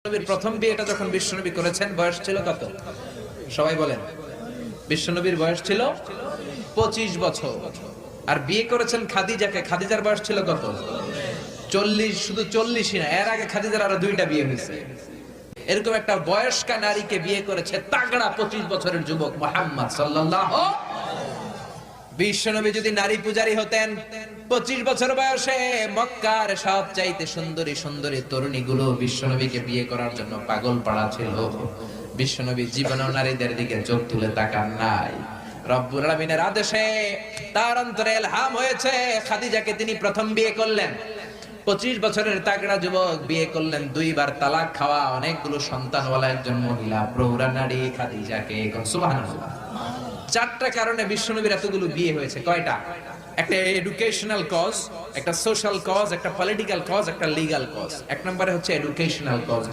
বিশ্বনবীর প্রথম বিয়েটা যখন বিশ্বনবী করেছেন বয়স ছিল কত? সবাই বলেন। বিশ্বনবীর বয়স ছিল 25 বছর। আর বিয়ে করেছেন খাদিজাকে, খাদিজার বয়স ছিল কত? 40। শুধু 40ই না, এর আগে খাদিজার আরো 2টা বিয়ে হয়েছে। এরকম একটা বয়স্কা নারীকে বিয়ে করেছে তাগড়া 25 বছরের যুবক মুহাম্মদ সাল্লাল্লাহু। বিশ্বনবী যদি নারী পূজারী হতেন, 25 বছর বয়সে মক্কার সবচাইতে সুন্দরী সুন্দরী তরুণীগুলো বিশ্বনবীকে বিয়ে করার জন্য পাগল পাড়া ছিল। বিশ্বনবী জীবনেও নারীদের দিকে চোখ তুলে তাকান নাই। রব্বুল আলামিনের আদেশে তার অন্তরে ইলহাম হয়েছে, খাদিজাকে তিনি প্রথম বিয়ে করলেন। 25 বছরের তাগড়া যুবক বিয়ে করলেন, 2 বার তালাক খাওয়া, অনেকগুলো সন্তানওয়ালা একজন মহিলা, প্রৌঢ়া নারী খাদিজাকে। সুবহানাল্লাহ। 4টা কারণে বিশ্বনবীর এতগুলো বিয়ে হয়েছে। কয়টা? একটা এডুকেশনাল কজ, একটা সোশ্যাল কজ, একটা পলিটিক্যাল কজ, একটা লিগ্যাল কজ। 1 নম্বরে হচ্ছে এডুকেশনাল কজ।